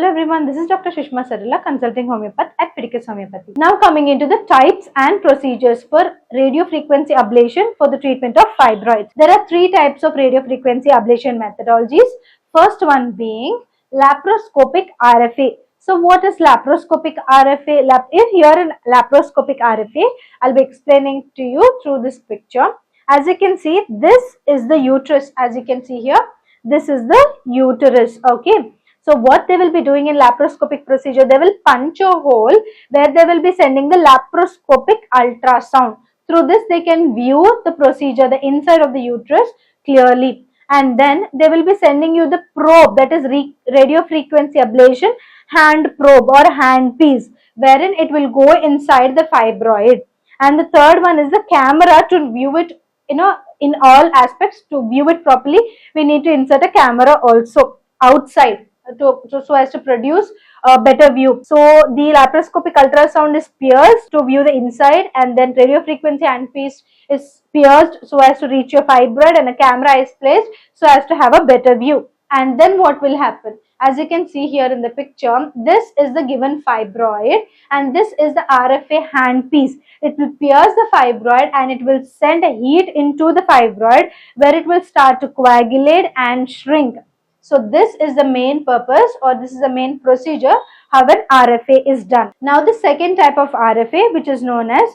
Hello everyone, this is Dr. Sushma Sarala, consulting homeopath at Fidicus Homeopathy. Now coming into the types and procedures for radiofrequency ablation for the treatment of fibroids. There are three types of radiofrequency ablation methodologies. First one being laparoscopic RFA. So what is laparoscopic RFA? If you are in laparoscopic RFA, I'll be explaining to you through this picture. As you can see, this is the uterus. As you can see here, this is the uterus. Okay. So what they will be doing in laparoscopic procedure, they will punch a hole where they will be sending the laparoscopic ultrasound. Through this, they can view the procedure, the inside of the uterus clearly. And then they will be sending you the probe, that is radiofrequency ablation hand probe or hand piece, wherein it will go inside the fibroid. And the third one is the camera to view it, in all aspects. To view it properly, we need to insert a camera also outside so as to produce a better view. So the laparoscopic ultrasound is pierced to view the inside, and then radiofrequency handpiece is pierced so as to reach your fibroid, and a camera is placed so as to have a better view. And then what will happen? As you can see here in the picture, this is the given fibroid and this is the RFA handpiece. It will pierce the fibroid and it will send heat into the fibroid where it will start to coagulate and shrink. So this is the main purpose, or this is the main procedure how an RFA is done. Now the second type of RFA, which is known as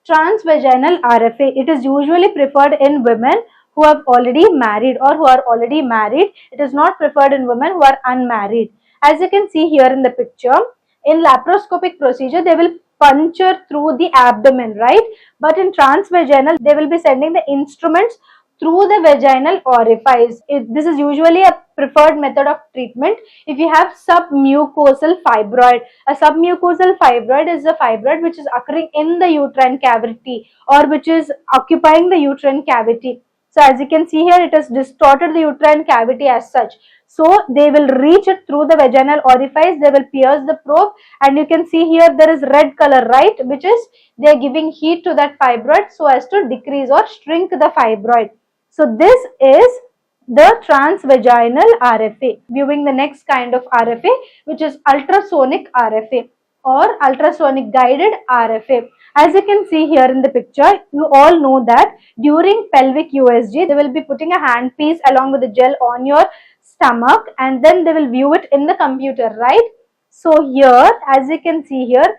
transvaginal RFA. It is usually preferred in women who have already married or who are already married. It is not preferred in women who are unmarried. As you can see here in the picture, in laparoscopic procedure, they will puncture through the abdomen, right? But in transvaginal, they will be sending the instruments through the vaginal orifice. This is usually a preferred method of treatment if you have submucosal fibroid. A submucosal fibroid is a fibroid which is occurring in the uterine cavity or which is occupying the uterine cavity. So as you can see here, it has distorted the uterine cavity as such. So they will reach it through the vaginal orifice, they will pierce the probe, and you can see here there is red color, right, which is they are giving heat to that fibroid so as to decrease or shrink the fibroid. So this is the transvaginal RFA. Viewing the next kind of RFA, which is ultrasonic RFA or ultrasonic guided RFA. As you can see here in the picture, you all know that during pelvic USG, they will be putting a handpiece along with the gel on your stomach and then they will view it in the computer, right? So here, as you can see here,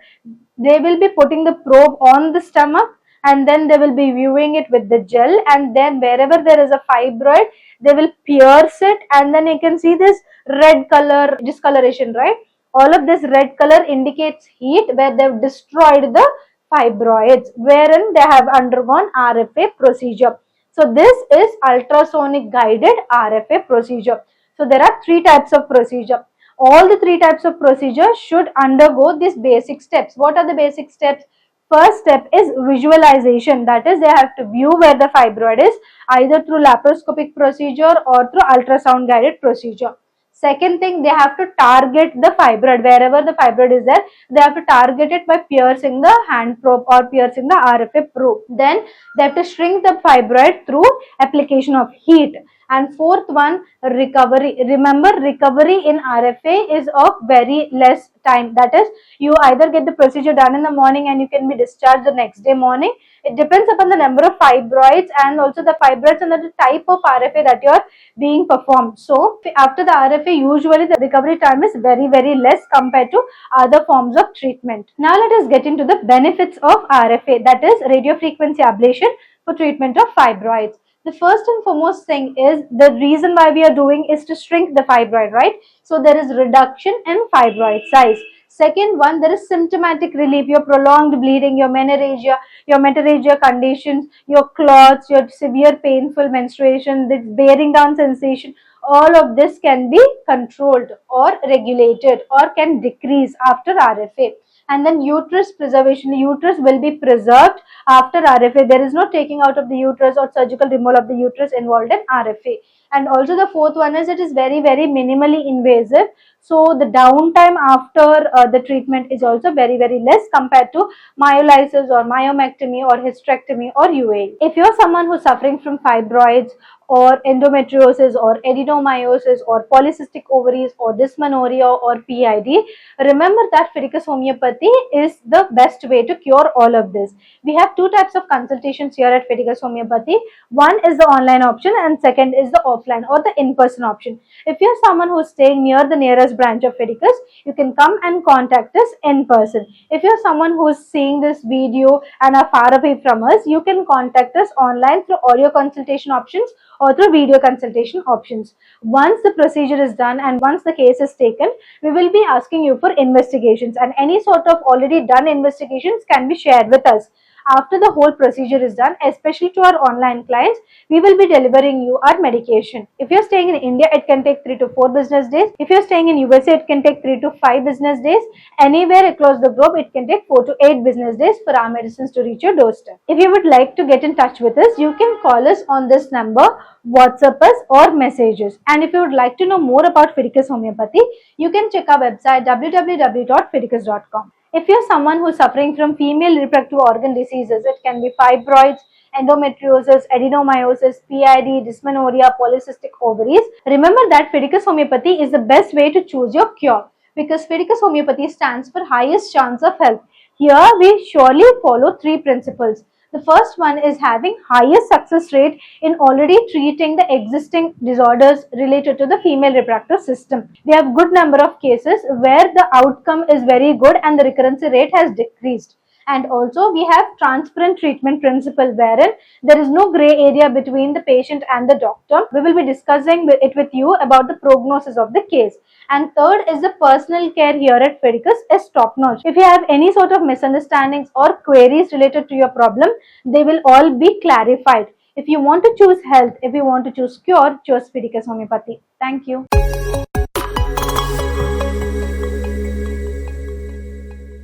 they will be putting the probe on the stomach and then they will be viewing it with the gel, and then wherever there is a fibroid, they will pierce it, and then you can see this red color discoloration, right? All of this red color indicates heat where they have destroyed the fibroids, wherein they have undergone RFA procedure. So this is ultrasonic guided RFA procedure. So there are three types of procedure. All the three types of procedure should undergo these basic steps. What are the basic steps? First step is visualization, that is they have to view where the fibroid is either through laparoscopic procedure or through ultrasound guided procedure. Second thing, they have to target the fibroid. Wherever the fibroid is there, they have to target it by piercing the hand probe or piercing the RFA probe. Then they have to shrink the fibroid through application of heat. And fourth one, recovery. Remember, recovery in RFA is of very less time. That is, you either get the procedure done in the morning and you can be discharged the next day morning. It depends upon the number of fibroids and also the fibroids and the type of RFA that you are being performed. So after the RFA, usually the recovery time is very, very less compared to other forms of treatment. Now let us get into the benefits of RFA, that is radiofrequency ablation for treatment of fibroids. The first and foremost thing is the reason why we are doing is to shrink the fibroid, right? So there is reduction in fibroid size. Second one, there is symptomatic relief, your prolonged bleeding, your menorrhagia conditions, your clots, your severe painful menstruation, the bearing down sensation, all of this can be controlled or regulated or can decrease after RFA. And then uterus preservation, the uterus will be preserved after RFA. There is no taking out of the uterus or surgical removal of the uterus involved in RFA. And also the fourth one is it is very, very minimally invasive. So the downtime after the treatment is also very less compared to myolysis or myomectomy or hysterectomy or UAE. If you're someone who's suffering from fibroids or endometriosis or adenomyosis or polycystic ovaries or dysmenorrhea or PID, remember that Fidicus Homeopathy is the best way to cure all of this. We have two types of consultations here at Fidicus Homeopathy. One is the online option and second is the offline or the in-person option. If you're someone who's staying near the nearest branch of Fidicus, you can come and contact us in person. If you're someone who's seeing this video and are far away from us, you can contact us online through audio consultation options or through video consultation options. Once the procedure is done and once the case is taken, we will be asking you for investigations, and any sort of already done investigations can be shared with us. After the whole procedure is done, especially to our online clients, we will be delivering you our medication. If you're staying in India, it can take 3 to 4 business days. If you're staying in USA, it can take 3 to 5 business days. Anywhere across the globe, it can take 4 to 8 business days for our medicines to reach your doorstep. If you would like to get in touch with us, you can call us on this number, WhatsApp us or messages. And if you would like to know more about Fidicus Homeopathy, you can check our website www.fidicus.com. If you're someone who's suffering from female reproductive organ diseases, it can be fibroids, endometriosis, adenomyosis, PID, dysmenorrhea, polycystic ovaries, remember that Fidicus Homeopathy is the best way to choose your cure, because Fidicus Homeopathy stands for highest chance of health. Here we surely follow 3 principles. The first one is having highest success rate in already treating the existing disorders related to the female reproductive system. We have good number of cases where the outcome is very good and the recurrence rate has decreased. And also we have transparent treatment principle wherein there is no gray area between the patient and the doctor. We will be discussing it with you about the prognosis of the case. And third is the personal care here at Fidicus is top notch. If you have any sort of misunderstandings or queries related to your problem, they will all be clarified. If you want to choose health, if you want to choose cure, choose Fidicus Homeopathy. Thank you.